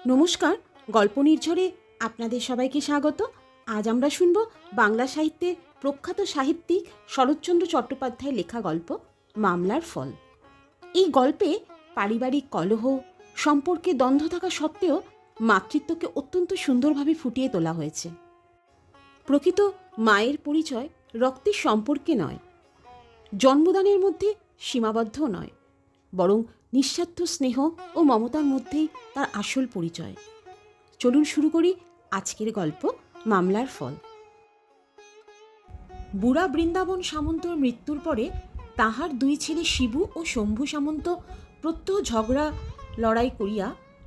নমস্কার, গল্প নির্ঝরে আপনাদের সবাইকে স্বাগত। আজ আমরা শুনব বাংলা সাহিত্যের প্রখ্যাত সাহিত্যিক শরৎচন্দ্র চট্টোপাধ্যায়ের লেখা গল্প মামলার ফল। এই গল্পে পারিবারিক কলহ, সম্পর্কে দ্বন্দ্ব থাকা সত্ত্বেও মাতৃত্বকে অত্যন্ত সুন্দরভাবে ফুটিয়ে তোলা হয়েছে। প্রকৃত মায়ের পরিচয় রক্তের সম্পর্কে নয়, জন্মদানের মধ্যে সীমাবদ্ধও নয়, বরং নিঃস্বার্থ স্নেহ ও মমতার মধ্যেই তার আসল পরিচয়। চলুন শুরু করি আজকের গল্প মামলার ফল। বুড়া বৃন্দাবন সামন্তর মৃত্যুর পরে তাহার দুই ছেলে শিবু ও শম্ভু সামন্ত প্রত্যহ ঝগড়া লড়াই করিয়া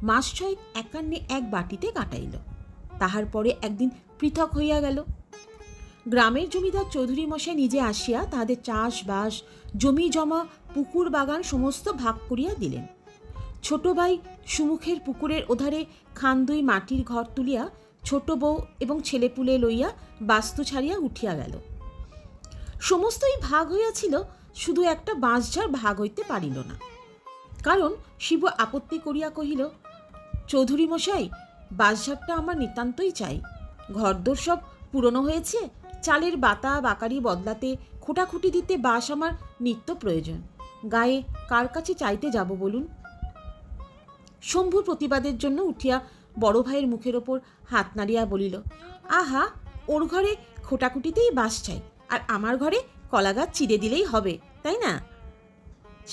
মাস ছয়েক একান্নে এক বাটিতে কাটাইল। তাহার পরে একদিন পৃথক হইয়া গেল। গ্রামের জমিদার চৌধুরী মশাই নিজে আসিয়া তাহাদের চাষবাস, জমি জমা, পুকুর বাগান সমস্ত ভাগ করিয়া দিলেন। ছোট ভাই সুমুখের পুকুরের ওধারে খান দুই মাটির ঘর তুলিয়া ছোট বউ এবং ছেলেপুলে লইয়া বাস্তু ছাড়িয়া উঠিয়া গেল। সমস্তই ভাগ হইয়াছিল, শুধু একটা বাঁশঝাড় ভাগ হইতে পারিল না। কারণ শিবু আপত্তি করিয়া কহিল, চৌধুরী মশাই, বাঁশঝাড়টা আমার নিতান্তই চাই। ঘরদোর সব পুরনো হয়েছে, চালের বাতা বাকারি বদলাতে, খুঁটাখুটি দিতে বাঁশ আমার নিত্য প্রয়োজন। গায়ে কার কাছে চাইতে যাব বলুন? শম্ভুর প্রতিবাদের জন্য উঠিয়া বড় ভাইয়ের মুখের ওপর হাত নাড়িয়া বলিল, আহা, ওর ঘরে খোটাখুটিতেই বাঁশ চাই, আর আমার ঘরে কলাগাছ চিড়ে দিলেই হবে, তাই না?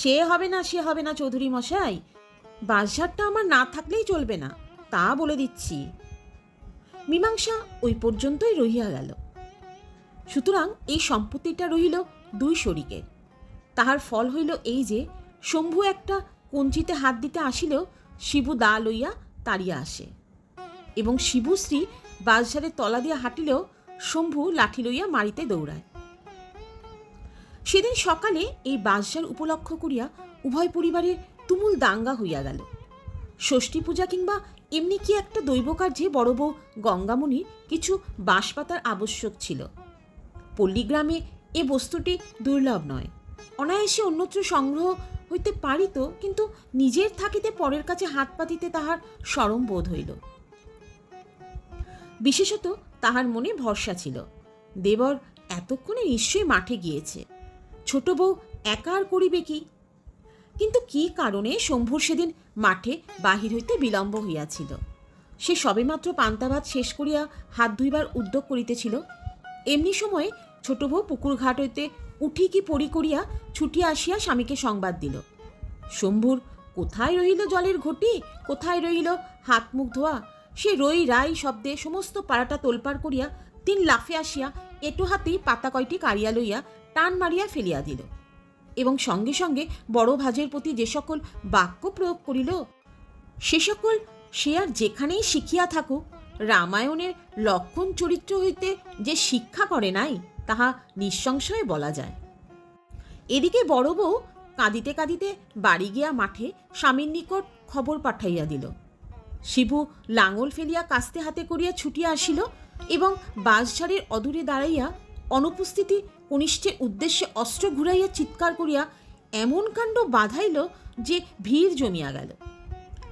সে হবে না চৌধুরী মশাই, বাঁশঝাড়টা আমার না থাকলেই চলবে না, তা বলে দিচ্ছি। মীমাংসা ওই পর্যন্তই রহিয়া গেল। সুতরাং এই সম্পত্তিটা রহিল দুই শরিকের। তাহার ফল হইল এই যে, শম্ভু একটা কঞ্চিতে হাত দিতে আসিলেও শিবু দা লইয়া তাড়িয়া আসে, এবং শিবু শ্রী বাঁশঝাড়ের তলা দিয়া হাঁটিলেও শম্ভু লাঠি লইয়া মারিতে দৌড়ায়। সেদিন সকালে এই বাঁশঝাড় উপলক্ষ করিয়া উভয় পরিবারের তুমুল দাঙ্গা হইয়া গেল। ষষ্ঠী পূজা কিংবা এমনি কি একটা দৈব কার্যে বড় বউ গঙ্গামণির কিছু বাঁশপাতার আবশ্যক ছিল। পল্লীগ্রামে এ বস্তুটি দুর্লভ নয়, অনায়াসে অন্যত্র সংগ্রহ হইতে পারিত, কিন্তু নিজের থাকিতে পরের কাছে হাত পাতিতে তাহার শরম বোধ হইল। বিশেষত তাহার মনে ভরসা ছিল, দেবর এতক্ষণে নিশ্চয়ই মাঠে গিয়েছে, ছোট বউ একা আর করিবে কি? কিন্তু কি কারণে শম্ভুর সেদিন মাঠে বাহির হইতে বিলম্ব হইয়াছিল? সে সবেমাত্র পান্তা ভাত শেষ করিয়া হাত ধুইবার উদ্যোগ করিতেছিল। এমনি সময়ে ছোট বউ পুকুর ঘাট হইতে উঠি কি পড়ি করিয়া ছুটিয়া আসিয়া স্বামীকে সংবাদ দিল, শম্ভুর কোথায় রহিল জলের ঘটি, কোথায় রহিল হাত মুখ ধোয়া। সে রই রাই শব্দে সমস্ত পাড়াটা তোলপাড় করিয়া তিন লাফে আসিয়া এটো হাতেই পাতা কয়টি কাড়িয়া লইয়া টান মারিয়া ফেলিয়া দিল, এবং সঙ্গে সঙ্গে বড় ভাজের প্রতি যে সকল বাক্য প্রয়োগ করিল, সে সকল সে আর যেখানেই শিখিয়া থাকুক, রামায়ণের লক্ষণ চরিত্র হইতে যে শিক্ষা করে নাই তাহা নিঃসংশয়ে বলা যায়। এদিকে বড় বউ কাঁদিতে কাঁদিতে বাড়ি গিয়া মাঠে স্বামীর নিকট খবর পাঠাইয়া দিল। শিবু লাঙল ফেলিয়া কাস্তে হাতে করিয়া ছুটিয়া আসিল, এবং বাঁশঝাড়ের অদূরে দাঁড়াইয়া অনুপস্থিতি কনিষ্ঠের উদ্দেশ্যে অস্ত্র ঘুরাইয়া চিৎকার করিয়া এমন কাণ্ড বাধাইল যে ভিড় জমিয়া গেল।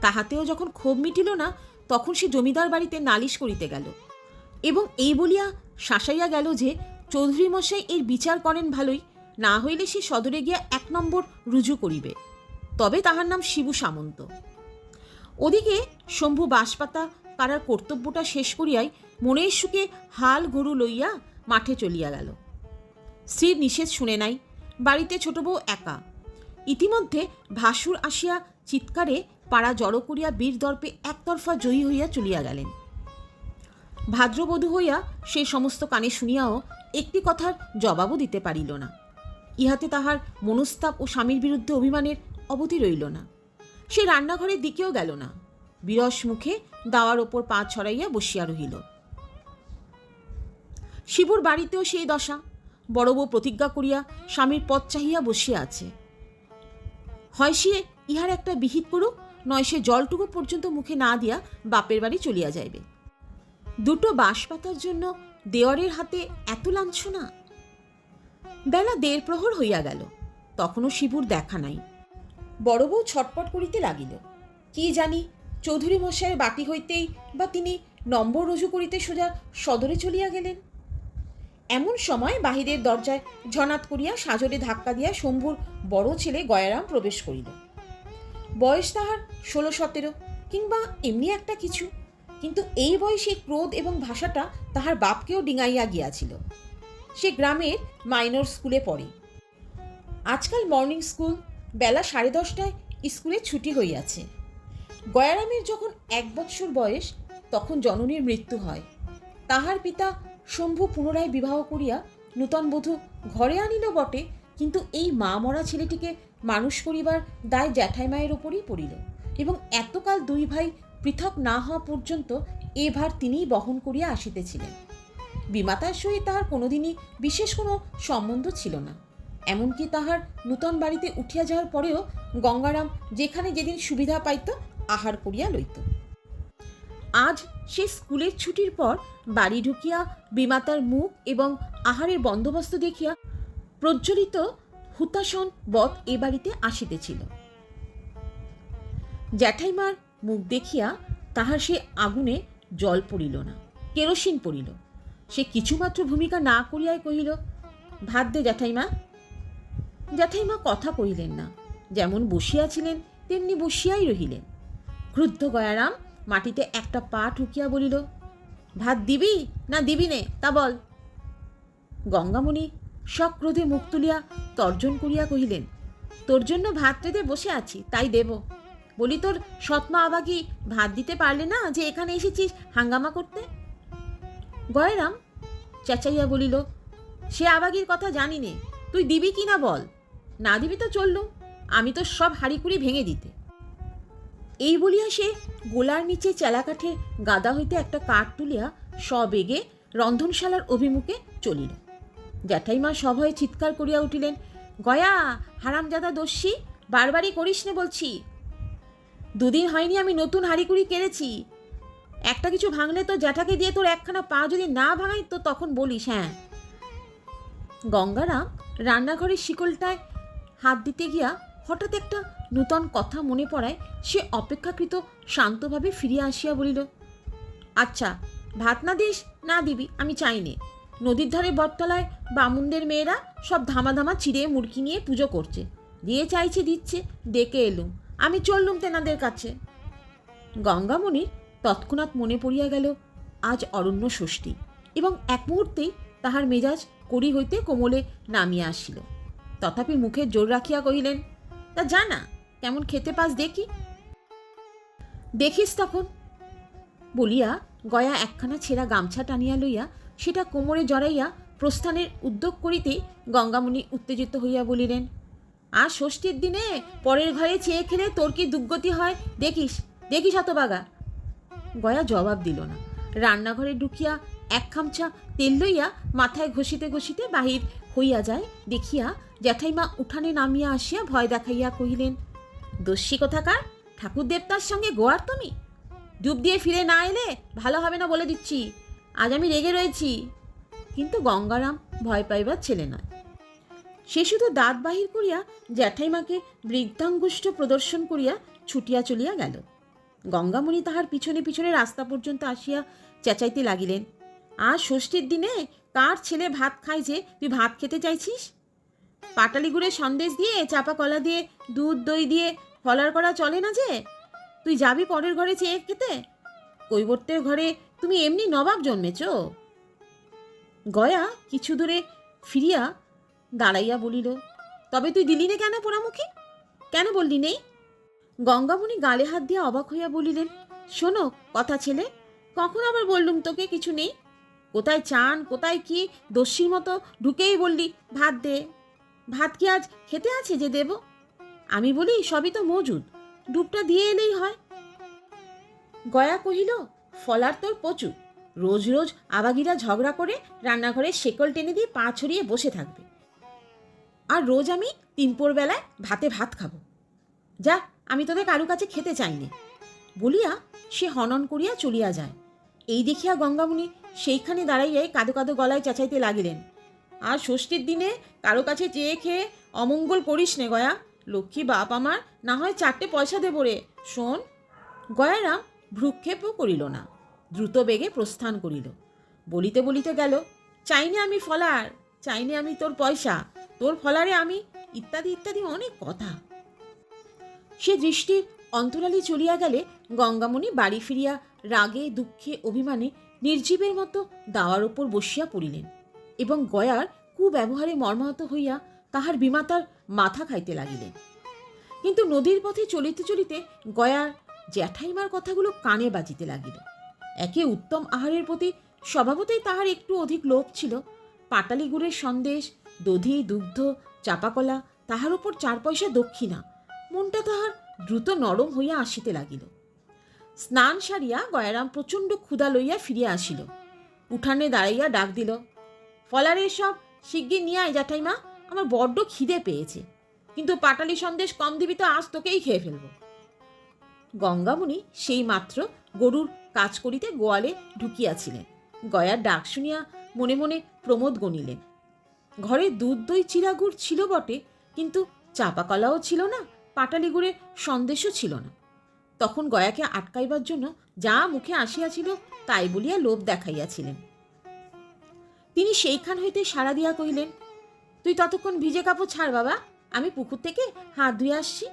তাহাতেও যখন ক্ষোভ মিটিল না, তখন সে জমিদার বাড়িতে নালিশ করিতে গেল, এবং এই বলিয়া শাসাইয়া গেল যে চৌধুরী মশাই এর বিচার করেন ভালোই, না হইলে সে সদরে গিয়া 1 নম্বর রুজু করিবে, তবে তাহার নাম শিবু সামন্ত। ওদিকে শম্ভু বাঁশপাতা কারার কর্তব্যটা শেষ করিয়াই মনের সুখে হাল গরু লইয়া মাঠে চলিয়া গেল। স্ত্রীর নিষেধ শুনে নাই, বাড়িতে ছোট বউ একা। ইতিমধ্যে ভাসুর আসিয়া চিৎকারে পাড়া জড়ো করিয়া বীর দর্পে একতরফা জয়ী হইয়া চলিয়া গেলেন। ভাদ্রবধূ হইয়া সে সমস্ত কানে শুনিয়াও একটি কথার জবাবও দিতে পারিল না। ইহাতে তাহার মনস্তাপ ও স্বামীর বিরুদ্ধে অভিমানের অবধি রইল না। সে রান্নাঘরের দিকেও গেল না, বিরস মুখে দাওয়ার ওপর পা ছড়াইয়া বসিয়া রহিল। শিবুর বাড়িতেও সেই দশা। বড় বউ প্রতিজ্ঞা করিয়া স্বামীর পথ চাহিয়া বসিয়া আছে। হয় সে ইহার একটা বিহিত করুক, নয় সে জলটুকু পর্যন্ত মুখে না দিয়া বাপের বাড়ি চলিয়া যাইবে। দুটো বাঁশপাতার জন্য দেওয়ারের হাতে এত লাঞ্ছনা! বেলা 1:30 প্রহর হইয়া গেল, তখনও শিবুর দেখা নাই। বড় বউ ছটপট করিতে লাগিল। কি জানি চৌধুরী মশাইয়ের বাটি হইতেই বা তিনি নম্বর রুজু করিতে সোজা সদরে চলিয়া গেলেন। এমন সময় বাহিরের দরজায় ঝনাত করিয়া সাজরে ধাক্কা দিয়া শম্ভুর বড় ছেলে গয়ারাম প্রবেশ করিল। বয়স তাহার 16-17 কিংবা এমনি একটা কিছু, কিন্তু এই বয়সে ক্রোধ এবং ভাষাটা তাহার বাপকেও ডিঙাইয়া গিয়াছিল। সে গ্রামের মাইনর স্কুলে পড়ে। আজকাল মর্নিং স্কুল, বেলা 10:30টায় স্কুলে ছুটি হইয়াছে। গয়ারামের যখন 1 বৎসর বয়স, তখন জননীর মৃত্যু হয়। তাহার পিতা শম্ভু পুনরায় বিবাহ করিয়া নূতন বধূ ঘরে আনিল বটে, কিন্তু এই মা মরা ছেলেটিকে মানুষ করিবার দায় জ্যাঠাইমায়ের ওপরই পড়িল, এবং এতকাল 2 ভাই পৃথক না হওয়া পর্যন্ত এ ভার তিনিই বহন করিয়া আসিতেছিলেন। বিমাতার সহিত তাহার কোনোদিনই বিশেষ কোনো সম্বন্ধ ছিল না। এমনকি তাহার নূতন বাড়িতে উঠিয়া যাওয়ার পরেও গঙ্গারাম যেখানে যেদিন সুবিধা পাইত আহার করিয়া লইত। আজ সে স্কুলের ছুটির পর বাড়ি ঢুকিয়া বিমাতার মুখ এবং আহারের বন্দোবস্ত দেখিয়া প্রজ্বলিত হুতাশন বৎ এ বাড়িতে আসিতেছিল। জ্যাঠাইমার মুখ দেখিয়া তাহার সে আগুনে জল পড়িল না, কেরোসিন পড়িল। সে কিছুমাত্র ভূমিকা না করিয়াই কহিল, ভাত দে জ্যাঠাইমা। জ্যাঠাইমা কথা কহিলেন না, যেমন বসিয়াছিলেন তেমনি বসিয়াই রহিলেন। ক্রুদ্ধ গয়ারাম মাটিতে একটা পা ঠুকিয়া বলিল, ভাত দিবি না দিবি নে তা বল। গঙ্গামণি সক্রোধে মুখ তুলিয়া তর্জন করিয়া কহিলেন, তোর জন্য ভাত রেঁধে বসে আছি, তাই দেব। বলি, তোর সৎমা আবাগি ভাত দিতে পারলে না যে এখানে এসেছিস হাঙ্গামা করতে? গয়ারাম চেঁচাইয়া বলিল, সে আবাগির কথা জানি নে, তুই দিবি কি না বল। না দিবি তো চললুম, আমি তো সব হাঁড়িকুড়ি ভেঙে দিতে। এই বলিয়া সে গোলার নিচে চেলাকাঠের গাদা হইতে একটা কাঠ তুলিয়া সবেগে রন্ধনশালার অভিমুখে চলিল। জ্যাঠাইমা সভয়ে চিৎকার করিয়া উঠিলেন, গয়া, হারামজাদা দস্যি, বারবারই করিস নে বলছি। 2 দিন হয়নি আমি নতুন হাঁড়িকুড়ি কেড়েছি। একটা কিছু ভাঙলে তো জ্যাঠাকে দিয়ে তোর একখানা পা যদি না ভাঙাই তো তখন বলিস। হ্যাঁ। গঙ্গারাম রান্নাঘরের শিকলটায় হাত দিতে গিয়া হঠাৎ একটা নূতন কথা মনে পড়ায় সে অপেক্ষাকৃত শান্তভাবে ফিরিয়া আসিয়া বলিল, আচ্ছা, ভাত না দিস না দিবি আমি চাই নে। নদীর ধারে বটতলায় বামুনদের মেয়েরা সব ধামা চিড়ে মুরগি নিয়ে পুজো করছে, দিয়ে চাইছে দিচ্ছে, ডেকে এলুম, আমি চললুম তেনাদের কাছে। গঙ্গামণির তৎক্ষণাৎ মনে পড়িয়া গেল আজ অরণ্য ষষ্ঠী, এবং এক মুহূর্তেই তাহার মেজাজ কড়ি হইতে কোমলে নামিয়া আসিল। তথাপি মুখে জোর রাখিয়া কহিলেন, তা জানা কেমন খেতে পাস দেখি। দেখিস তখন বলিয়া গয়া একখানা ছেঁড়া গামছা টানিয়া লইয়া সেটা কোমরে জড়াইয়া প্রস্থানের উদ্যোগ করিতেই গঙ্গামণি উত্তেজিত হইয়া বলিলেন, আর ষষ্ঠীর দিনে পরের ঘরে চেয়ে খেলে তোর কি দুর্গতি হয় দেখিস, দেখিস হতবাগা। গয়া জবাব দিল না। রান্নাঘরে ঢুকিয়া এক খামচা তেল লইয়া মাথায় ঘষিতে ঘষিতে বাহির হইয়া যায় দেখিয়া জ্যাঠাইমা উঠানে নামিয়া আসিয়া ভয় দেখাইয়া কহিলেন, দস্যি কোথাকার, ঠাকুর দেবতার সঙ্গে গোয়ার তুমি? ডুব দিয়ে ফিরে না এলে ভালো হবে না বলে দিচ্ছি, আজ আমি রেগে রয়েছি। কিন্তু গঙ্গারাম ভয় পাইবার ছেলে নয়। সে শুধু দাঁত বাহির করিয়া জ্যাঠাইমাকে বৃদ্ধাঙ্গুষ্ঠ প্রদর্শন করিয়া ছুটিয়া চলিয়া গেল। গঙ্গামণি তাহার পিছনে পিছনে রাস্তা পর্যন্ত আসিয়া চেঁচাইতে লাগিলেন, আজ ষষ্ঠীর দিনে কার ছেলে ভাত খায় যে তুই ভাত খেতে চাইছিস? পাটালি গুড়ে সন্দেশ দিয়ে, চাপা কলা দিয়ে, দুধ দই দিয়ে ফলার করা চলে না যে? তুই যাবি পরের ঘরে চেয়ে খেতে? কৈবর্তের ঘরে তুমি এমনি নবাব জন্মেছ। গয়া কিছু দূরে ফিরিয়া দাঁড়াইয়া বলিল, তবে তুই দিলি নে কেন পোড়ামুখী? কেন বললি নেই? গঙ্গামণি গালে হাত দিয়ে অবাক হইয়া বলিলেন, শোনো কথা ছেলে, কখন আবার বললুম তোকে কিছু নেই? কোথায় চান, কোথায় কি দস্যির মতো ঢুকেই বললি ভাত দে। ভাত কি আজ খেতে আছে যে দেব? আমি বলি সবই তো মজুদ, ডুবটা দিয়ে এলেই হয়। গয়া কহিল, ফলার তোর প্রচুর, রোজ রোজ আবাগিরা ঝগড়া করে রান্নাঘরে শেকল টেনে দিয়ে পা ছড়িয়ে বসে থাকবে, আর রোজ আমি 3 বেলায় ভাত খাবো। যা, আমি তোদের কারু কাছে খেতে চাইনি বলিয়া সে হনন করিয়া চলিয়া যায়। এই দেখিয়া গঙ্গামণি সেইখানে দাঁড়াইয়াই কাঁদো কাঁদো গলায় চেঁচাইতে লাগিলেন, আর ষষ্ঠীর দিনে কারো কাছে চেয়ে খেয়ে অমঙ্গল করিস নে গয়া, লক্ষ্মী বাপ আমার, না হয় 4টে পয়সা দেবো রে। শোন, গয়ারাম ভ্রুক্ষেপও করিল না, দ্রুত বেগে প্রস্থান করিল। বলিতে বলিতে গেল, চাইনি আমি ফলার, চাইনি আমি তোর পয়সা, তোর ফলারে আমি, ইত্যাদি ইত্যাদি অনেক কথা। সে দৃষ্টির অন্তরালে চলিয়া গেলে গঙ্গামণি বাড়ি ফিরিয়া রাগে দুঃখে অভিমানে নির্জীবের মতো দাওয়ার ওপর বসিয়া পড়িলেন এবং গয়ার কুব্যবহারে মর্মাহত হইয়া তাহার বিমাতার মাথা খাইতে লাগিলেন। কিন্তু নদীর পথে চলিতে চলিতে গয়ার জ্যাঠাইমার কথাগুলো কানে বাজিতে লাগিল। একে উত্তম আহারের প্রতি স্বভাবতই তাহার একটু অধিক লোভ ছিল। পাটালি গুড়ের সন্দেশ, দধি, দুগ্ধ, চাপাকলা, তাহার উপর 4 পয়সা দক্ষিণা, মনটা তাহার দ্রুত নরম হইয়া আসিতে লাগিল। স্নান সারিয়া গয়ারাম প্রচণ্ড ক্ষুধা লইয়া ফিরিয়া আসিল। উঠানে দাঁড়াইয়া ডাক দিল, ফলারে সব শিগগির নিয়ে আয় জ্যাঠাইমা, আমার বড্ড খিদে পেয়েছে, কিন্তু পাটালি সন্দেশ কম দিবি তো আজ তোকেই খেয়ে ফেলব। গঙ্গামণি সেই মাত্র গরুর কাজ করিতে গোয়ালে ঢুকিয়াছিলেন। গয়ার ডাক শুনিয়া মনে মনে প্রমোদ গণিলেন। ঘরে দুধ দই চিরা গুড় ছিল বটে, কিন্তু চাপাকলাও ছিল না, পাটালি গুড়ের সন্দেশও ছিল না। তখন গয়াকে আটকাইবার জন্য যা মুখে আসিয়াছিল তাই বলিয়া লোভ দেখাইয়াছিলেন। তিনি সেইখান হইতে সাড়া দিয়া কহিলেন, তুই ততক্ষণ ভিজে কাপড় ছাড় বাবা, আমি পুকুর থেকে হাত ধুয়ে আসছি।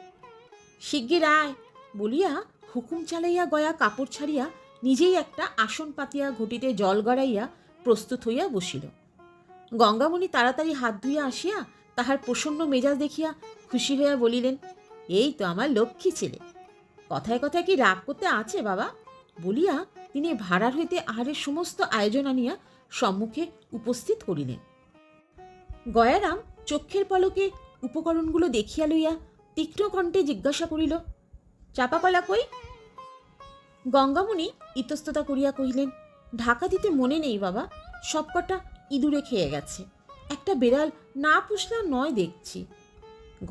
শিগগির আয় বলিয়া হুকুম চালাইয়া গয়া কাপড় ছাড়িয়া নিজেই একটা আসন পাতিয়া ঘটিতে জল গড়াইয়া প্রস্তুত হইয়া বসিল। গঙ্গামণি তাড়াতাড়ি হাত ধুইয়া আসিয়া তাহার প্রসন্ন মেজাজ দেখিয়া খুশি হইয়া বলিলেন, এই তো আমার লক্ষ্মী ছেলে, কথায় কথায় কি রাগ করতে আছে বাবা? বলিয়া তিনি ভাড়ার হইতে আহারের সমস্ত আয়োজন আনিয়া সম্মুখে উপস্থিত করিলেন। গয়ারাম চক্ষের পলকে উপকরণগুলো দেখিয়া লইয়া তীক্ষ্ণ কণ্ঠে জিজ্ঞাসা করিল, চাপাকলা কই? গঙ্গামণি ইতস্ততা করিয়া কহিলেন, ঢাকা দিতে মনে নেই বাবা, সবকটা ইঁদুরে খেয়ে গেছে, একটা বেড়াল না পুষলেও নয় দেখছি।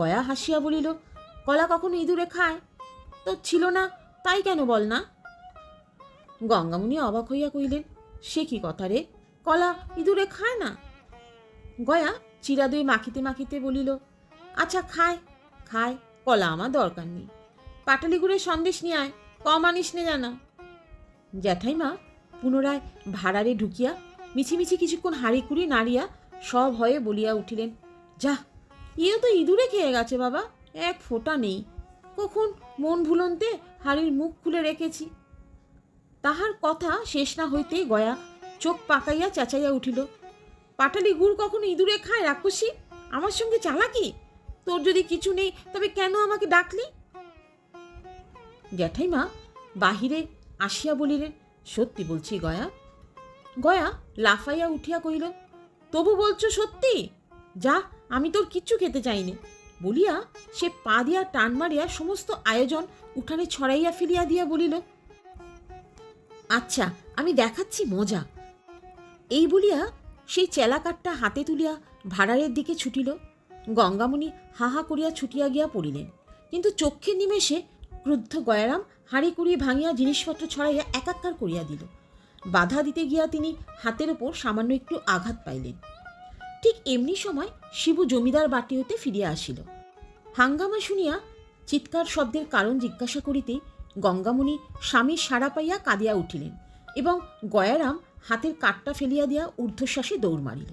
গয়া হাসিয়া বলিল, কলা কখনো ইঁদুরে খায়? তো ছিল না তাই কেন বল না? গঙ্গামণি অবাক হইয়া কহিলেন, সে কি কথা রে, কলা ইঁদুরে খায় না? গয়া চিরা দই মাখিতে মাখিতে বলিল, আচ্ছা খায় খায়, কলা আমার দরকার নেই, পাটালি গুড়ের সন্দেশ নিয়ে আয়, কম আনিস নে জানা। জ্যাঠাইমা পুনরায় ভাড়ারে ঢুকিয়া মিছিমিছি কিছুক্ষণ হাঁড়ি কুড়ি নাড়িয়া সব ভয়ে বলিয়া উঠিলেন, যা, ইয়ে তো ইঁদুরে খেয়ে গেছে বাবা, এক ফোঁটা নেই, কখন মন ভুলন্তে হাঁড়ির মুখ খুলে রেখেছি। তাহার কথা শেষ না হইতেই গয়া চোখ পাকাইয়া চেঁচাইয়া উঠিল, পাটালি গুড় কখনো ইঁদুরে খায় রাক্ষসী? আমার সঙ্গে চালাকি? তোর যদি কিছু নেই তবে কেন আমাকে ডাকলি? জ্যাঠাইমা বাহিরে আসিয়া বলিলেন, সত্যি বলছি গয়া। গয়া লাফাইয়া উঠিয়া কহিল, তবু বলছো সত্যি? যা, আমি তোর কিচ্ছু খেতে চাইনি। বলিয়া সে পা দিয়া টান মারিয়া সমস্ত আয়োজন উঠানে ছড়াইয়া ফেলিয়া দিয়া বলিল, আচ্ছা আমি দেখাচ্ছি মজা। এই বলিয়া সেই চেলাকাঠটা হাতে তুলিয়া ভাড়ারের দিকে ছুটিল। গঙ্গামণি হা হা করিয়া ছুটিয়া গিয়া পড়িলেন, কিন্তু চক্ষের নিমেষে ক্রুদ্ধ গয়ারাম হাঁড়ি কুড়ি ভাঙিয়া জিনিসপত্র ছড়াইয়া একাকার করিয়া দিল। বাধা দিতে গিয়া তিনি হাতের ওপর সামান্য একটু আঘাত পাইলেন। ঠিক এমনি সময় শিবু জমিদার বাটি হইতে ফিরিয়া আসিল। হাঙ্গামা শুনিয়া চিৎকার শব্দের কারণ জিজ্ঞাসা করিতেই গঙ্গামণি স্বামীর সাড়া পাইয়া কাঁদিয়া উঠিলেন এবং গয়ারাম হাতের কাঠটা ফেলিয়া দিয়া ঊর্ধ্বশ্বাসে দৌড় মারিল।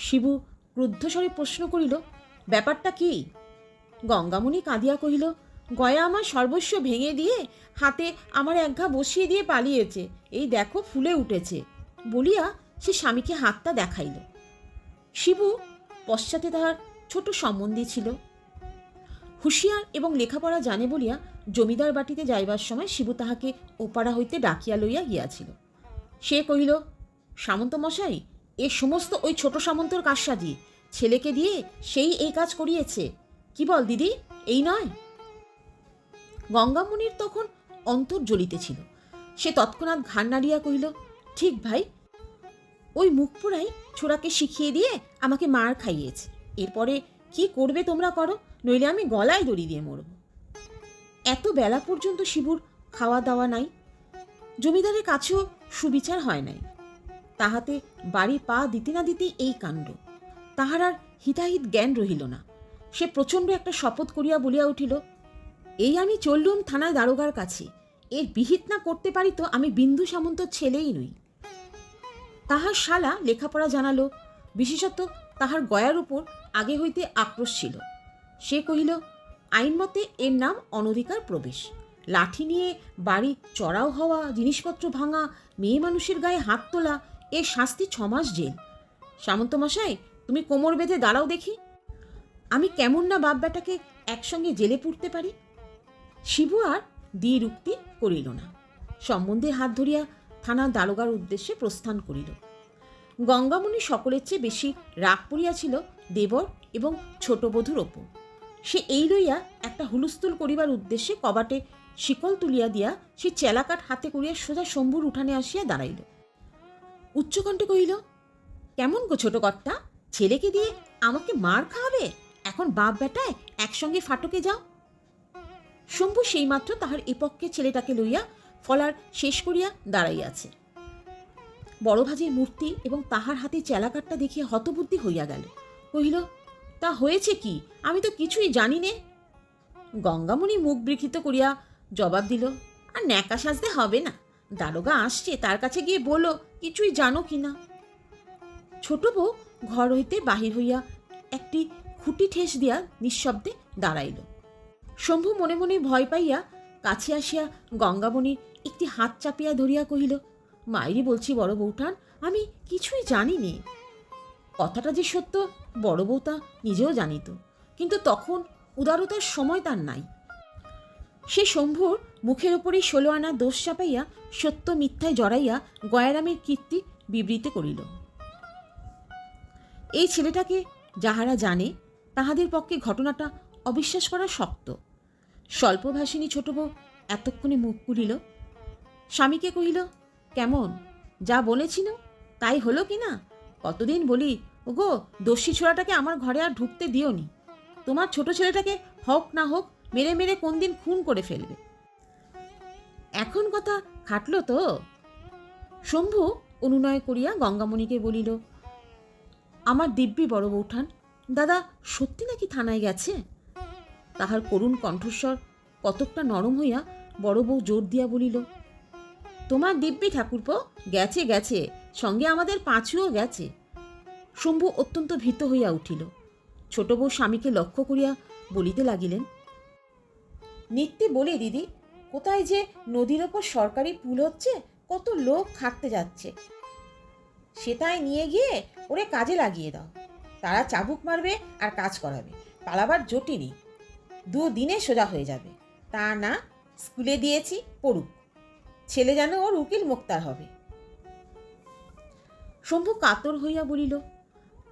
শিবু ক্রুদ্ধস্বরে প্রশ্ন করিল, ব্যাপারটা কি? গঙ্গামণি কাঁদিয়া কহিল, গয়া আমার সর্বস্ব ভেঙে দিয়ে হাতে আমার একঘা বসিয়ে দিয়ে পালিয়েছে, এই দেখো ফুলে উঠেছে। বলিয়া সে স্বামীকে হাতটা দেখাইল। শিবু পশ্চাতে তাহার ছোট সম্বন্ধী ছিল। হুঁশিয়ার এবং লেখাপড়া জানে বলিয়া জমিদার বাটিতে যাইবার সময় শিবু তাহাকে ওপাড়া হইতে ডাকিয়া লইয়া গিয়াছিল। সে কহিল, সামন্ত মশাই, এ সমস্ত ওই ছোট সামন্তর কারসাজি, ছেলেকে দিয়ে সেই এই কাজ করিয়েছে। কি বল দিদি, এই নয়? গঙ্গামণির তখন অন্তর জ্বলিতেছিল। সে তৎক্ষণাৎ ঘাড় নাড়িয়া কহিল, ঠিক ভাই, ওই মুখ পোড়াই ছোড়াকে শিখিয়ে দিয়ে আমাকে মার খাইয়েছে। এরপরে কি করবে তোমরা করো, নইলে আমি গলায় দড়ি দিয়ে মরব। এত বেলা পর্যন্ত শিবুর খাওয়া দাওয়া নাই। জমিদারের কাছেও সুবিচার হয় নাই। তাহাতে বাড়ি পা দিতে না দিতেই এই কাণ্ড। তাহার আর হিতাহিত জ্ঞান রহিল না। সে প্রচণ্ড একটা শপথ করিয়া বলিয়া উঠিল, এই আমি চললুম থানায় দারোগার কাছে, এর বিহিত না করতে পারি তো আমি বিন্দু সামন্ত ছেলেই নই। তাহার শালা লেখাপড়া জানালো, বিশেষত তাহার গয়ার উপর আগে হইতে আক্রোশ ছিল। সে কহিল, আইন মতে এর নাম অনধিকার প্রবেশ। লাঠি নিয়ে বাড়ি চড়াও হওয়া, জিনিসপত্র ভাঙা, মেয়ে মানুষের গায়ে হাত তোলা, এর শাস্তি 6 মাস জেল। সামন্তমশাই, তুমি কোমর বেঁধে দাঁড়াও দেখি, আমি কেমন না বাপ বেটাকে একসঙ্গে জেলে পুড়তে পারি। শিবু আর দ্বিরুক্তি করিল না, সম্বন্ধে হাত ধরিয়া থানার দারোগার উদ্দেশ্যে প্রস্থান করিল। গঙ্গামণি সকলের চেয়ে বেশি রাগ পড়িয়াছিল দেবর এবং ছোট বধূর ওপর। সে এই লইয়া একটা হুলস্থুল করিবার উদ্দেশ্যে কবাটে শিকল তুলিয়া দিয়া সে চেলাকাঠ হাতে করিয়া সোজা শম্ভুর উঠানে আসিয়া দাঁড়াইল। উচ্চকণ্ঠে কহিল, কেমন গো ছোট কর্তা, ছেলেকে দিয়ে আমাকে মার খাওয়াবে? এখন বাপ বেটায় একসঙ্গে ফাটকে যাও। শম্ভু সেইমাত্র তাহার এপক্ষে ছেলেটাকে লইয়া ফলার শেষ করিয়া দাঁড়াইয়াছে। বড় ভাজির মূর্তি এবং তাহার হাতে চেলাকাঠটা দেখিয়া হতবুদ্ধি হইয়া গেল। কহিল, তা হয়েছে কি? আমি তো কিছুই জানি নে। গঙ্গামণি মুখ বিকৃত করিয়া জবাব দিল, আর ন্যাকা সাজতে হবে না, দারোগা আসছে, তার কাছে গিয়ে বলো কিছুই জানো কিনা। ছোট বউ ঘর হইতে বাহির হইয়া একটি খুঁটি ঠেস দিয়া নিঃশব্দে দাঁড়াইল। শম্ভু মনে মনে ভয় পাইয়া কাছে আসিয়া গঙ্গামণির একটি হাত চাপিয়া ধরিয়া কহিল, মাইরি বলছি বড় বউঠান, আমি কিছুই জানি নে। কথাটা যে সত্য বড় বউ তা নিজেও জানিত, কিন্তু তখন উদারতার সময় তার নাই। সে শম্ভুর মুখের ওপরেই 16 আনা দোষ চাপাইয়া সত্য মিথ্যায় জড়াইয়া গয়ারামের কীর্তি বিবৃতি করিল। এই ছেলেটাকে যাহারা জানে তাহাদের পক্ষে ঘটনাটা অবিশ্বাস করা শক্ত। স্বল্পভাষিনী ছোট বউ এতক্ষণে মুখ খুলিল, স্বামীকে কহিল, কেমন, যা বলেছিল তাই হলো কি না? কতদিন বলি, ওগো দস্যি ছোড়াটাকে আমার ঘরে আর ঢুকতে দিওনি। তোমার ছোট ছেলেটাকে হোক না হোক মেরে মেরে কোন দিন খুন করে ফেলবে। এখন কথা খাটলো তো? শম্ভু অনুনয় করিয়া গঙ্গামণিকে বলিল, আমার দিব্যি বড় বউঠান, দাদা সত্যি নাকি থানায় গেছে? তাহার করুণ কণ্ঠস্বর কতকটা নরম হইয়া বড় বউ জোর দিয়া বলিল, তোমার দিব্যি ঠাকুরপো, গেছে গেছে, সঙ্গে আমাদের পাঁচুও গেছে। শম্ভু অত্যন্ত ভীত হইয়া উঠিল। ছোট বউ স্বামীকে লক্ষ্য করিয়া বলিতে লাগিলেন, নিত্যি বলি দিদি, কোথায় যে নদীর ওপর সরকারি পুল হচ্ছে, কত লোক খাটতে যাচ্ছে, সেটাই নিয়ে গিয়ে ওরে কাজে লাগিয়ে দাও। তারা চাবুক মারবে আর কাজ করাবে, পালাবার জোটই নেই, 2 দিনে সোজা হয়ে যাবে। তা না, স্কুলে দিয়েছি, পড়ুক, ছেলে যেন ওর উকিল মোক্তার হবে। শম্ভু কাতর হইয়া বলিল,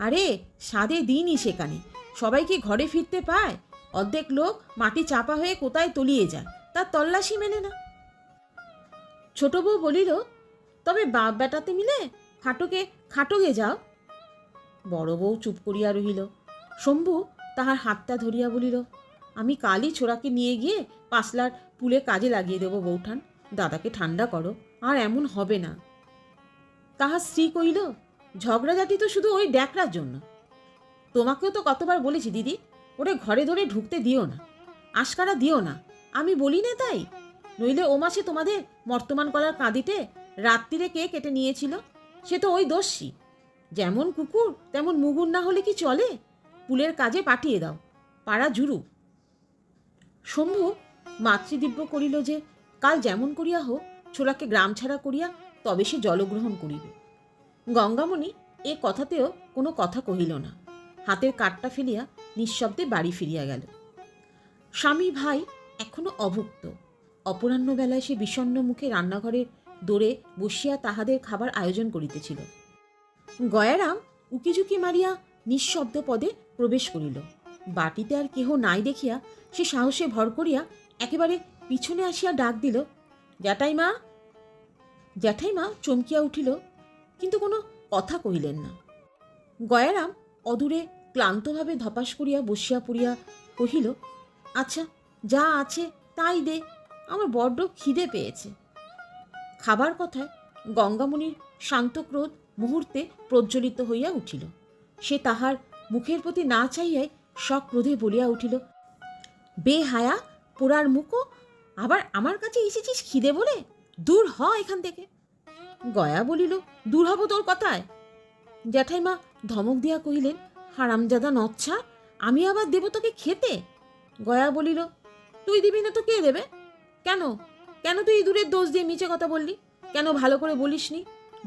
আরে সাদে দিনই সেখানে, সবাই কি ঘরে ফিরতে পায়? অর্ধেক লোক মাটি চাপা হয়ে কোথায় তলিয়ে যায়, তার তল্লাশি মেলে না। ছোট বউ বলিল, তবে বাপ বেটাতে মিলে খাটকে যাও। বড় বউ চুপ করিয়া রহিল। শম্ভু তাহার হাতটা ধরিয়া বলিল, আমি কালই ছোড়াকে নিয়ে গিয়ে পাসলার পুলে কাজে লাগিয়ে দেব বউঠান, দাদাকে ঠান্ডা করো, আর এমন হবে না। তাহার স্ত্রী কহিল, ঝগড়াঝাটি তো শুধু ওই ড্যাকরার জন্য। তোমাকেও তো কতবার বলেছি দিদি, ওরে ঘরে ধরে ঢুকতে দিও না, আশকারা দিও না, আমি বলি না তাই? নইলে ও মাসে তোমাদের মর্তমান করার কাঁদিতে রাত্রিরে কে কেটে নিয়েছিল, সে তো ওই দস্যি। যেমন কুকুর তেমন মুগুর না হলে কি চলে? পুলের কাজে পাঠিয়ে দাও, পাড়া জুরু। শম্ভু মাতৃদিব্য করিল যে কাল যেমন করিয়া হোক ছোলাকে গ্রাম ছাড়া করিয়া তবে সে জলগ্রহণ করিবে। গঙ্গামণি এ কথাতেও কোনো কথা কহিল না, হাতের কাঠটা ফেলিয়া নিঃশব্দে বাড়ি ফিরিয়া গেল। স্বামী ভাই এখনো অভুক্ত। অপরাহ্ন বেলায় সে বিষণ্ণ মুখে রান্নাঘরের দোরে বসিয়া তাহাদের খাবার আয়োজন করিতেছিল। গয়ারাম উকিঝুঁকি মারিয়া নিঃশব্দ পদে প্রবেশ করিল। বাটিতে আর কেহ নাই দেখিয়া সে সাহসে ভর করিয়া একেবারে পিছনে আসিয়া ডাক দিল, জ্যাঠাইমা। জ্যাঠাইমা চমকিয়া উঠিল, কিন্তু কোনো কথা কহিলেন না। গয়ারাম অদূরে ক্লান্তভাবে ধপাস করিয়া বসিয়া পড়িয়া কহিল, আচ্ছা যা আছে তাই দে, আমার বড্ড খিদে পেয়েছে। খাবার কথায় গঙ্গামণির শান্ত ক্রোধ মুহূর্তে প্রজ্বলিত হইয়া উঠিল। সে তাহার মুখের প্রতি না চাইয়াই সক্রোধে বলিয়া উঠিল, বেহায়া পোড়ার মুখো, আবার আমার কাছে এসেছিস খিদে বলে? দূর হ এখান থেকে। গয়া বলিল, দূর হব তোর কথায়? জ্যাঠাইমা ধমক দিয়া কহিলেন, হারামজাদা নচ্ছা, আমি আবার দেব তোকে খেতে? গয়া বলিল, তুই দিবি না তো কে দেবে? কেন কেন তুই ইঁদুরের দোষ দিয়ে মিছে কথা বললি? কেন ভালো করে বলিসনি?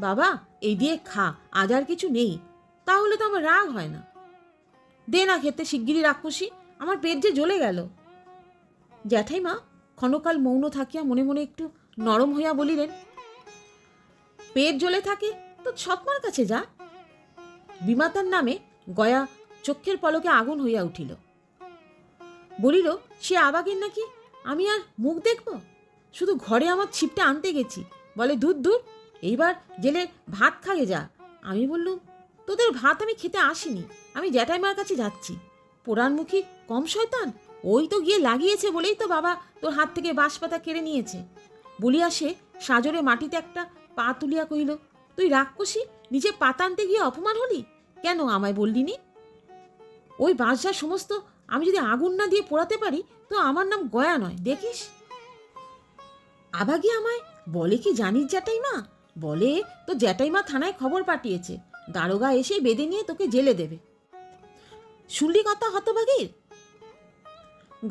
বাবা, এই দিয়ে খা, আজ আর কিছু নেই। তাহলে তো আমার রাগ হয় না। দে না খেতে শিগগিরই রাক্ষসী, আমার পেট যে জ্বলে গেল। জ্যাঠাইমা ক্ষণকাল মৌন থাকিয়া মনে মনে একটু নরম হইয়া বলিলেন, পেট জ্বলে থাকে তো ছতমার কাছে যা। বিমাতার নামে গয়া চক্ষের পলকে আগুন হইয়া উঠিল। বলিল, সে আবাগের নাকি আমি আর মুখ দেখব? শুধু ঘরে আমার ছিপটা আনতে গেছি, বলে দূর দূর, এইবার জেলে ভাত খাগে যা। আমি বললুম, তোদের ভাত আমি খেতে আসিনি, আমি জ্যাঠাইমার কাছে যাচ্ছি। পোড়ানমুখী কম শয়তান, ওই তো গিয়ে লাগিয়েছে বলেই তো বাবা তোর হাত থেকে বাঁশপাতা কেড়ে নিয়েছে। বলিয়া সে সাজরে মাটিতে একটা পা তুলিয়া কহিল, তুই রাক্ষসী, নিজে পাতা আনতে গিয়ে অপমান হলি? কেন আমায় বললিনি? ওই বাঁশঝা সমস্ত আমি যদি আগুন না দিয়ে পোড়াতে পারি তো আমার নাম গয়া নয়, দেখিস। আবাগে আমায় বলে কি জানিস জ্যাঠাইমা? বলে তো জ্যাঠাইমা থানায় খবর পাঠিয়েছে, দারোগা এসে বেঁধে নিয়ে তোকে জেলে দেবে। শুনলি কথা হতভাগীর?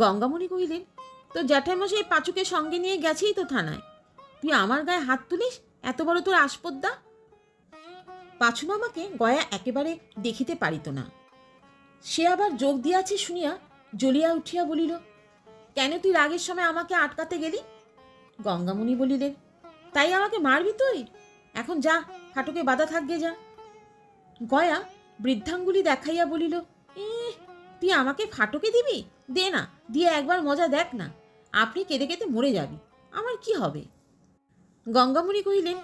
গঙ্গামণি কহিলেন, তো জ্যাঠাইমা সেই পাঁচুকে সঙ্গে নিয়ে গেছেই তো থানায়, তুই আমার গায়ে হাত তুলিস? এত বড় তোর আসপদ্দা। পাঁচু মামাকে গয়া একেবারে দেখিতে পারিত না। সে আবার যোগ দিয়াছে শুনিয়া জ্বলিয়া উঠিয়া বলিল, কেন তুই রাগের সময় আমাকে আটকাতে গেলি? গঙ্গামণি বলিলেন, তাই আমাকে মারবি তুই? এখন যা, ফাটকে বাধা থাকবে যা। গয়া বৃদ্ধাঙ্গুলি দেখাইয়া বলিল, তুই আমাকে ফাটকে দিবি? দে না, দিয়ে একবার মজা দেখ না, আপনি কেঁদে কেঁদে মরে যাবি, আমার কি হবে? গঙ্গামণি কহিলেন,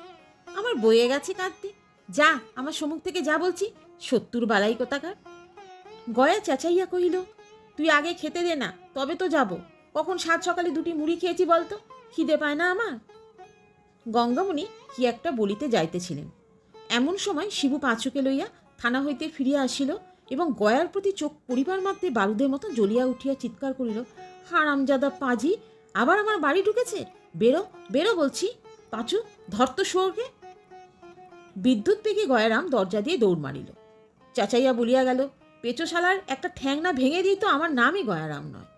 আমার বয়ে গেছে কাঁদতে, যা আমার সম্মুখ থেকে যা বলছি, সত্তর বালাই কোথাকার। গয়া চেঁচাইয়া কহিল, তুই আগে খেতে দে না, তবে তো যাব। কখন সাত সকালে দুটি মুড়ি খেয়েছি বলতো, খিদে পায় না আমার? গঙ্গামণি কি একটা বলিতে যাইতেছিলেন, এমন সময় শিবু পাঁচুকে লইয়া থানা হইতে ফিরিয়া আসিল এবং গয়ার প্রতি চোখ পরিবার মাত্রে বারুদের মতো জ্বলিয়া উঠিয়া চিৎকার করিল, হারামজাদা পাজি, আবার আমার বাড়ি ঢুকেছে, বেরো বেরো বলছি, পাঁচু ধর তো শুয়োরকে। বিদ্যুৎ বেগে গয়ারাম দরজা দিয়ে দৌড় মারিল। চাচাইয়া বলিয়া গেল, পেচোশালার একটা ঠ্যাং না ভেঙে দিই তো আমার নামই গয়ারাম নয়।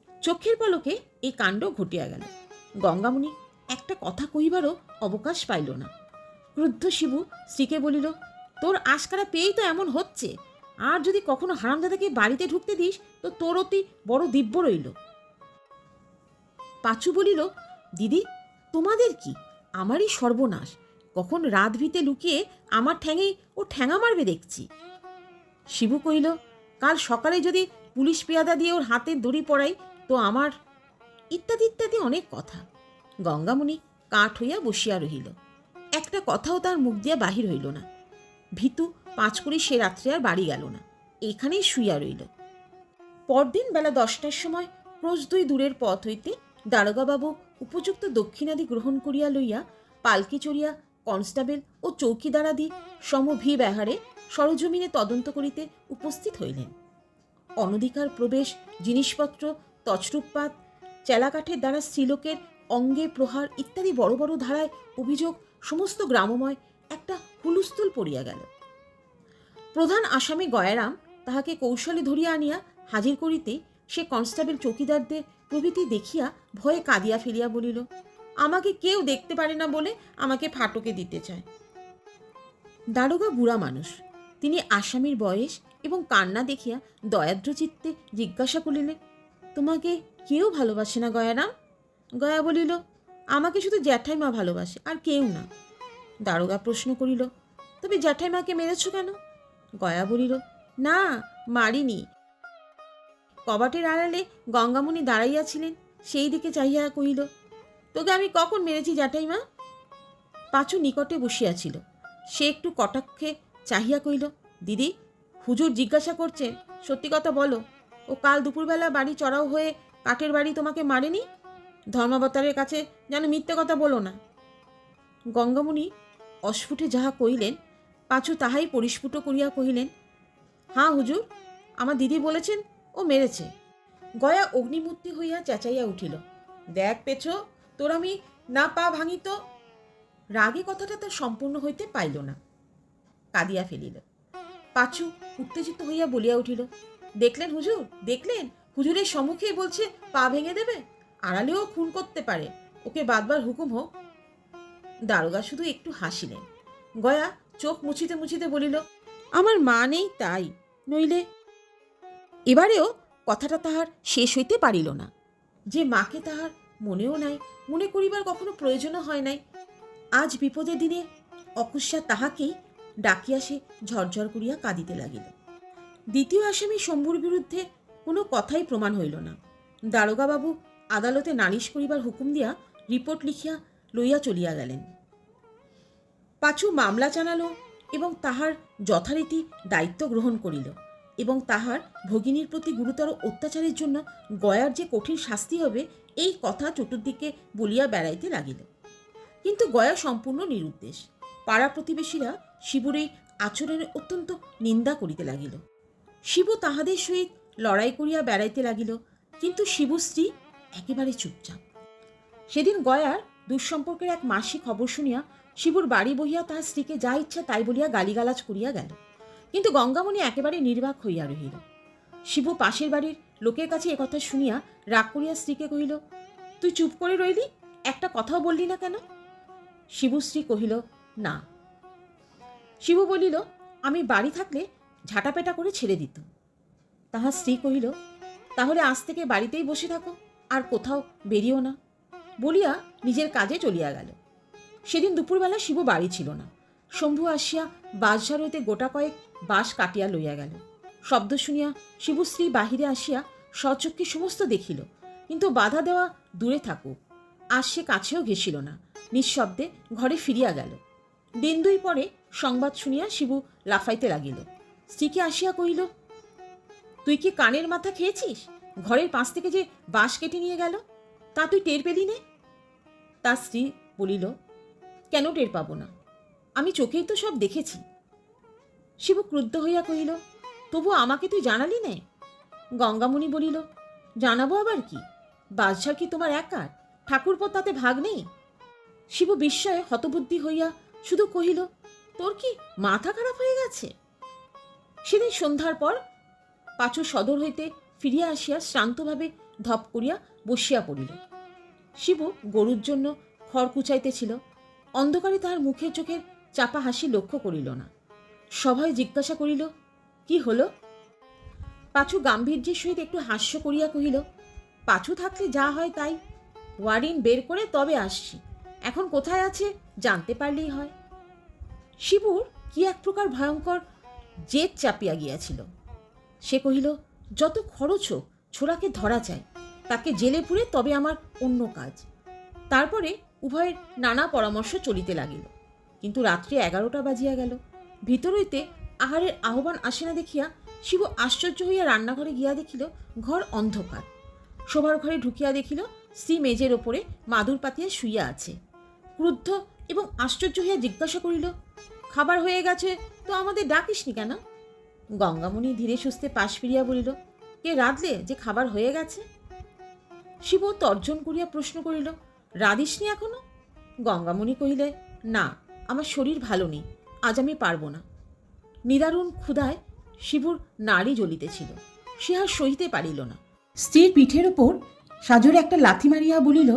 চোখের পলকে এই কাণ্ড ঘটিয়া গেল। গঙ্গামণি একটা কথা কহিবারও অবকাশ পাইল না। ক্রুদ্ধ শিবু স্ত্রীকে বলিল, তোর আশকারা পেয়েই তো এমন হচ্ছে, আর যদি কখনো হারামজাদাকে বাড়িতে ঢুকতে দিস তো তোর অতি বড় দিব্য রইল। পাঁচু বলিল, দিদি তোমাদের কি, আমারই সর্বনাশ, কখন রাত ভিতে লুকিয়ে আমার ঠ্যাঙেই ও ঠ্যাঙা মারবে দেখছি। শিবু কহিল, কাল সকালে যদি পুলিশ পেয়াদা দিয়ে ওর হাতের দড়ি পড়াই তো আমার, ইত্যাদি ইত্যাদি অনেক কথা। গঙ্গামণি কাঠ হইয়া বসিয়া রহিল, একটা কথাও তার মুখ দিয়া বাহির হইল না। ভীতু পাঁচকুড়ি সে রাত্রে আর বাড়ি গেল না, এখানেই শুইয়া রইল। পরদিন বেলা 10টার সময় ক্রোশ 2 দূরের পথ হইতে দারোগাবাবু উপযুক্ত দক্ষিণাদি গ্রহণ করিয়া লইয়া পালকি চড়িয়া কনস্টেবল ও চৌকিদারাদি সমভি ব্যাহারে সরজমিনে তদন্ত করিতে উপস্থিত হইলেন। অনধিকার প্রবেশ, জিনিসপত্র তছরূপপাত, চেলাকাঠের দ্বারা স্ত্রীলোকের অঙ্গে প্রহার ইত্যাদি বড় বড় ধারায় অভিযোগ সমস্ত গ্রামময় একটা হুলস্থুল পড়িয়া গেল। প্রধান আসামি গয়ারাম তাহাকে কৌশলে ধরিয়া আনিয়া হাজির করিতে সে কনস্টেবল চৌকিদারদের প্রভৃতি দেখিয়া ভয়ে কাঁদিয়া ফেলিয়া বলিল, আমাকে কেউ দেখতে পারে না বলে আমাকে ফাটকে দিতে চায়। দারোগা বুড়া মানুষ, তিনি আসামির বয়স এবং কান্না দেখিয়া দয়াদ্র চিত্তে জিজ্ঞাসা করিলেন, তোমাকে কেউ ভালোবাসে না গয়ারাম? গয়া বলিল, আমাকে শুধু জ্যাঠাইমা ভালোবাসে, আর কেউ না। দারোগা প্রশ্ন করিল, তবে জ্যাঠাইমাকে মেরেছ কেন? গয়া বলিল, না, মারিনি। কবাটের আড়ালে গঙ্গামণি দাঁড়াইয়াছিলেন, সেই দিকে চাহিয়া কহিল, তোকে আমি কখন মেরেছি জ্যাঠাইমা? পাঁচু নিকটে বসিয়াছিল, সে একটু কটাক্ষে চাহিয়া কহিল, দিদি, হুজুর জিজ্ঞাসা করছে, সত্যি কথা বলো, ও কাল দুপুরবেলা বাড়ি চড়াও হয়ে কাঠের বাড়ি তোমাকে মারেনি? ধর্মাবতারের কাছে যেন মিথ্যে কথা বলো না। গঙ্গামণি অস্ফুটে যাহা কহিলেন, পাঁচু তাহাই পরিস্ফুট করিয়া কহিলেন, হাঁ হুজুর, আমার দিদি বলেছেন ও মেরেছে। গয়া অগ্নিমূর্তি হইয়া চেঁচাইয়া উঠিল, দেখ পেছো, তোর আমি না পা ভাঙি তো। রাগে কথাটা তার সম্পূর্ণ হইতে পাইল না, কাঁদিয়া ফেলিল। পাঁচু উত্তেজিত হইয়া বলিয়া উঠিল, দেখলেন হুজুর, দেখলেন? হুজুরের সম্মুখেই বলছে পা ভেঙে দেবে, আড়ালেও খুন করতে পারে, ওকে বাদবার হুকুম হোক। দারোগা শুধু একটু হাসিলেন। গয়া চোখ মুছিতে মুছিতে বলিল, আমার মা নেই তাই, নইলে। এবারেও কথাটা তাহার শেষ হইতে পারিল না। যে মাকে তাহার মনেও নাই, মনে করিবার কখনো প্রয়োজনও হয় নাই, আজ বিপদের দিনে অকস্মা তাহাকেই ডাকিয়া সে ঝরঝর করিয়া কাঁদিতে লাগিল। দ্বিতীয় আসামি শম্ভুর বিরুদ্ধে কোনো কথাই প্রমাণ হইল না। দারোগাবাবু আদালতে নালিশ করিবার হুকুম দিয়া রিপোর্ট লিখিয়া লইয়া চলিয়া গেলেন। পাঁচু মামলা জানালো এবং তাহার যথারীতি দায়িত্ব গ্রহণ করিল এবং তাহার ভগিনীর প্রতি গুরুতর অত্যাচারের জন্য গয়ার যে কঠিন শাস্তি হবে এই কথা চতুর্দিকে বলিয়া বেড়াইতে লাগিল। কিন্তু গয়া সম্পূর্ণ নিরুদ্দেশ। পাড়া প্রতিবেশীরা শিবুর এই আচরণের অত্যন্ত নিন্দা করিতে লাগিল। শিবু তাহাদের সহিত লড়াই করিয়া বেড়াইতে লাগিল, কিন্তু শিবু স্ত্রী একেবারে চুপচাপ। সেদিন গয়ার দুঃসম্পর্কের এক মাসি খবর শুনিয়া শিবুর বাড়ি বহিয়া তাহার স্ত্রীকে যা ইচ্ছা তাই বলিয়া গালিগালাজ করিয়া গেল, কিন্তু গঙ্গামণি একেবারে নির্বাক হইয়া রহিল। শিবু পাশের বাড়ির লোকের কাছে একথা শুনিয়া রাগ করিয়া স্ত্রীকে কহিল, তুই চুপ করে রইলি, একটা কথাও বললি না কেন? শিবু স্ত্রী কহিল, না। শিবু বলিল, আমি বাড়ি থাকলে ঝাঁটাপেটা করে ছেড়ে দিত। তাহার স্ত্রী কহিল, তাহলে আজ থেকে বাড়িতেই বসে থাকো, আর কোথাও বেরিও না, বলিয়া নিজের কাজে চলিয়া গেল। সেদিন দুপুরবেলা শিবু বাড়ি ছিল না। শম্ভু আসিয়া বাঁশঝাড় হইতে গোটা কয়েক বাঁশ কাটিয়া লইয়া গেল। শব্দ শুনিয়া শিবু স্ত্রী বাহিরে আসিয়া স্বচক্ষে সমস্ত দেখিল, কিন্তু বাধা দেওয়া দূরে থাকুক, আর সে কাছেও ঘেঁষিল না, নিঃশব্দে ঘরে ফিরিয়া গেল। দিন দুই পরে সংবাদ শুনিয়া শিবু লাফাইতে লাগিল। স্ত্রীকে আসিয়া কহিল, তুই কি কানের মাথা খেয়েছিস? ঘরের পাশ থেকে যে বাঁশ কেটে নিয়ে গেল, তা তুই টের পেলি নে? তার স্ত্রী বলিল, কেন টের পাবো না, আমি চোখেই তো সব দেখেছি। শিবু ক্রুদ্ধ হইয়া কহিল, তবু আমাকে তুই জানালি নে? গঙ্গামণি বলিল, জানাবো আবার কি, বাদশাহ কি তোমার একার? ঠাকুরপো তাতে ভাগ নেই? শিবু বিস্ময়ে হতবুদ্ধি হইয়া শুধু কহিল, তোর কি মাথা খারাপ হয়ে গেছে? সেদিন সন্ধ্যার পর পাঁচু সদর হইতে ফিরিয়া আসিয়া শ্রান্তভাবে ধপ করিয়া বসিয়া পড়িল। শিবু গরুর জন্য খড় কুচাইতেছিল। অন্ধকারে তাহার মুখের চোখের চাপা হাসি লক্ষ্য করিল না। সবাই জিজ্ঞাসা করিল, কি হলো? পাঁচু গাম্ভীর্যের সহিত একটু হাস্য করিয়া কহিল, পাঁচু থাকলে যা হয় তাই, ওয়ারিন বের করে তবে আসছি, এখন কোথায় আছে জানতে পারলেই হয়। শিবুর কি এক প্রকার ভয়ঙ্কর জেদ চাপিয়া গিয়াছিল। সে কহিল, যত খরচ হোক ছোড়াকে ধরা চাই, তাকে জেলে পুরে তবে আমার অন্য কাজ। তারপরে উভয়ের নানা পরামর্শ চলিতে লাগিল, কিন্তু রাত্রি 11টা বাজিয়া গেল। ভিতর হইতে আহারের আহ্বান আসে না দেখিয়া শিবু আশ্চর্য হইয়া রান্নাঘরে গিয়া দেখিল ঘর অন্ধকার। শোবার ঘরে ঢুকিয়া দেখিল স্ত্রী মেজের ওপরে মাদুর পাতিয়া শুইয়া আছে। ক্রুদ্ধ এবং আশ্চর্য হইয়া জিজ্ঞাসা করিল, খাবার হয়ে গেছে তো আমাদের ডাকিসনি কেন? গঙ্গামণি ধীরে সুস্থে পাশ ফিরিয়া বলিল, কে রাঁধলে যে খাবার হয়ে গেছে? শিবু তর্জন করিয়া প্রশ্ন করিল, রাঁধিসনি এখনো? গঙ্গামণি কহিলে, না, আমার শরীর ভালো নেই, আজ আমি পারব না। নিদারুণ ক্ষুধায় শিবুর নাড়ি জ্বলিতেছিল, সে আর সহিতে পারিল না। স্ত্রীর পিঠের ওপর সাজরে একটা লাথি মারিয়া বলিল,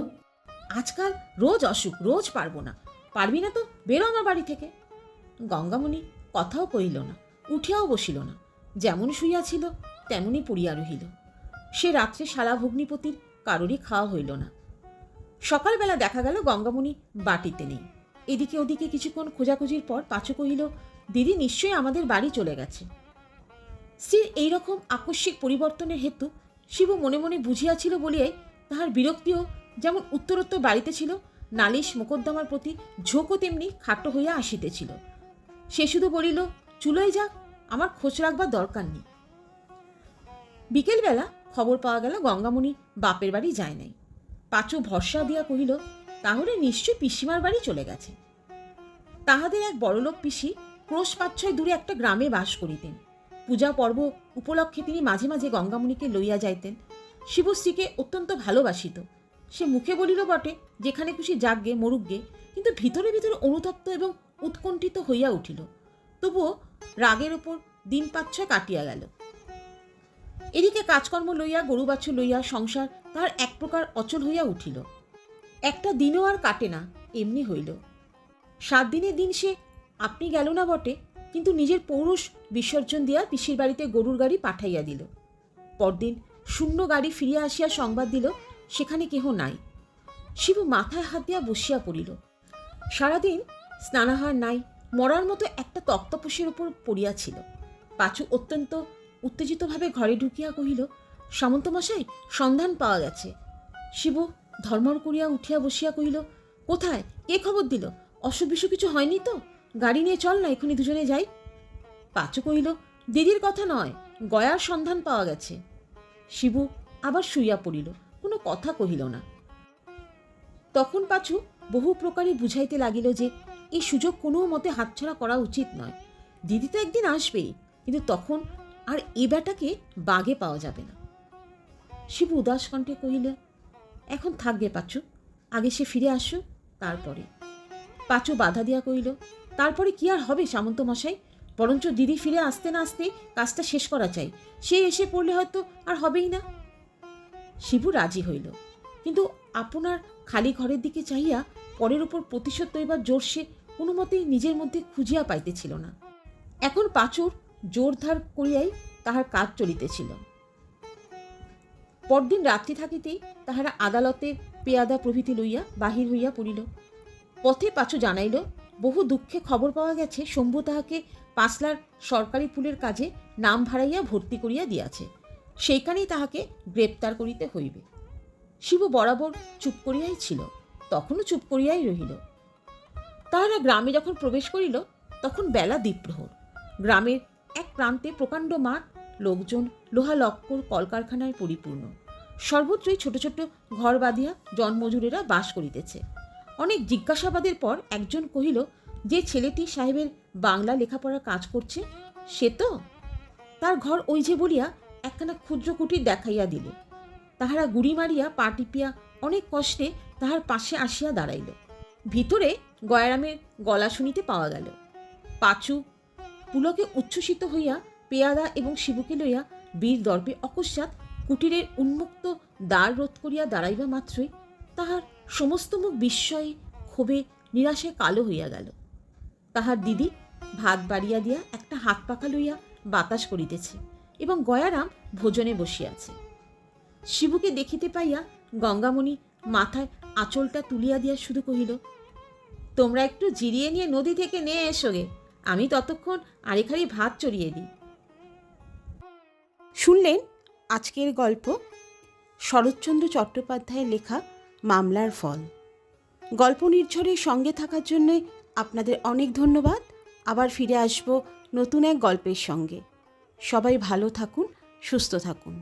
আজকাল রোজ অসুখ, রোজ পারব না। পারবি না তো বেরো আমার বাড়ি থেকে। গঙ্গামণি কথাও কহিল না, উঠিয়াও বসিল না, যেমন শুইয়াছিল তেমনই পড়িয়া রহিল। সে রাত্রে শালা ভগ্নিপতির কারোরই খাওয়া হইল না। সকালবেলা দেখা গেল গঙ্গামণি বাটিতে নেই। এদিকে ওদিকে কিছুক্ষণ খোঁজাখুঁজির পর পাঁচু কহিল, দিদি নিশ্চয়ই আমাদের বাড়ি চলে গেছে। স্ত্রীর এইরকম আকস্মিক পরিবর্তনের হেতু শিবু মনে মনে বুঝিয়াছিল বলিয়াই তাহার বিরক্তিও যেমন উত্তরোত্তর বাড়িতে ছিল, নালিশ মোকদ্দমার প্রতি ঝোঁকও তেমনি খাটো হইয়া আসিতেছিল। সে শুধু বলিল, চুলোয় যাক, আমার খোঁজ রাখবার দরকার নেই। বিকেলবেলা খবর পাওয়া গেল গঙ্গামণি বাপের বাড়ি যায় নাই। পাঁচু ভরসা দিয়া কহিল, তাহলে নিশ্চয় পিসিমার বাড়ি চলে গেছে। তাহাদের এক বড়লোক পিসি ক্রোশ 5-6 দূরে একটা গ্রামে বাস করিতেন। পূজা পর্ব উপলক্ষে তিনি মাঝে মাঝে গঙ্গামণিকে লইয়া যাইতেন। শিবু স্ত্রীকে অত্যন্ত ভালোবাসিত। সে মুখে বলিল বটে যেখানে খুশি যাগ্গে মরুগ্গে, কিন্তু ভিতরে ভিতরে অনুতপ্ত এবং উৎকণ্ঠিত হইয়া উঠিল। তবুও রাগের ওপর দিন 5-6 কাটিয়া গেল। এদিকে কাজকর্ম লইয়া গরু বাছুর লইয়া সংসার তাহার এক প্রকার অচল হইয়া উঠিল। একটা দিনও আর কাটে না, এমনি হইল। 7 দিনের দিন সে আপনি গেল না বটে, কিন্তু নিজের পৌরুষ বিসর্জন দিয়া পিসির বাড়িতে গরুর গাড়ি পাঠাইয়া দিল। পরদিন শূন্য গাড়ি ফিরিয়া আসিয়া সংবাদ দিল সেখানে কেহ নাই। শিবু মাথায় হাত দিয়া বসিয়া পড়িল। সারাদিন স্নানাহার নাই, মরার মতো একটা তক্তপোষের উপর পড়িয়াছিল। পাঁচু অত্যন্ত উত্তেজিতভাবে ঘরে ঢুকিয়া কহিল, সামন্তমশাই, সন্ধান পাওয়া গেছে। শিবু ধর্মর করিয়া উঠিয়া বসিয়া কহিল, কোথায়, কে খবর দিল? অসুখ বিসুখ কিছু হয়নি তো? গাড়ি নিয়ে চল না, এখনই দুজনে যাই। পাঁচু কহিল, দিদির কথা নয়, গয়ার সন্ধান পাওয়া গেছে। শিবু আবার শুইয়া পড়িল, কোনো কথা কহিল না। তখন পাঁচু বহু প্রকারে বুঝাইতে লাগিল যে এই সুযোগ কোনো মতে হাতছাড়া করা উচিত নয়। দিদি তো একদিন আসবেই, কিন্তু তখন আর এ বেটাকে বাগে পাওয়া যাবে না। শিবু উদাস কণ্ঠে কহিল, এখন থাকবে পাঁচু, আগে সে ফিরে আসুক, তারপরে। পাঁচু বাধা দিয়া কহিল, তারপরে কি আর হবে সামন্তমশাই? বরঞ্চ দিদি ফিরে আসতে না আসতে কাজটা শেষ করা চাই। সে এসে পড়লে হয়তো আর হবেই না। শিবু রাজি হইল, কিন্তু আপনার খালি ঘরের দিকে চাহিয়া পরের উপর প্রতিশোধ লইবার জোর সে কোনো মতেই নিজের মধ্যে খুঁজিয়া পাইতেছিল না। এখন পাঁচুর জোরধার করিয়াই তাহার কাজ চলিতেছিল। পরদিন রাত্রি থাকিতেই তাহারা আদালতের পেয়াদা প্রভৃতি লইয়া বাহির হইয়া পড়িল। পথে পাঁচু জানাইল, বহু দুঃখে খবর পাওয়া গেছে শম্ভু তাহাকে পাঁচলার সরকারি পুলের কাজে নাম ভাড়াইয়া ভর্তি করিয়া দিয়াছে, সেইখানেই তাহাকে গ্রেপ্তার করিতে হইবে। শিবু বরাবর চুপ করিয়াই ছিল, তখনও চুপ করিয়াই রহিল। তাহারা গ্রামে যখন প্রবেশ করিল তখন বেলা দ্বিপ্রহর। গ্রামের এক প্রান্তে প্রকাণ্ড মাঠ, লোকজন, লোহা লক্কর, কলকারখানায় পরিপূর্ণ। সর্বত্রই ছোট ছোট ঘর বাঁধিয়া জনমজুরেরা বাস করিতেছে। অনেক জিজ্ঞাসাবাদের পর একজন কহিল, যে ছেলেটি সাহেবের বাংলা লেখাপড়ার কাজ করছে সে তো? তার ঘর ওই যে বলিয়া একখানা ক্ষুদ্র কুটির দেখাইয়া দিল। তাহারা গুড়ি মারিয়া পা টিপিয়া অনেক কষ্টে তাহার পাশে আসিয়া দাঁড়াইল। ভিতরে গয়ারামের গলা শুনিতে পাওয়া গেল। পাঁচু পুলকে উচ্ছ্বসিত হইয়া পেয়াদা এবং শিবুকে লইয়া বীর দর্পে অকস্মাৎ কুটিরের উন্মুক্ত দ্বার রোধ করিয়া দাঁড়াইবা মাত্রই তাহার সমস্ত মুখ বিস্ময়ে, ক্ষোভে, নিরাশায় কালো হইয়া গেল। তাহার দিদি ভাত বাড়িয়া দিয়া একটা হাত পাখা লইয়া বাতাস করিতেছে এবং গয়ারাম ভোজনে বসিয়াছে। শিবুকে দেখিতে পাইয়া গঙ্গামণি মাথায় আঁচলটা তুলিয়া দিয়া শুধু কহিল, তোমরা একটু জিরিয়ে নিয়ে নদী থেকে নিয়ে এসো গে, আমি ততক্ষণ আরেকখানি ভাত চড়িয়ে দিই। শুনলেন আজকের গল্প শরৎচন্দ্র চট্টোপাধ্যায়ের লেখা মামলার ফল। গল্প নির্ঝরের সঙ্গে থাকার জন্য আপনাদের অনেক ধন্যবাদ। আবার ফিরে আসব নতুন এক গল্পের সঙ্গে। সবাই ভালো থাকুন, সুস্থ থাকুন।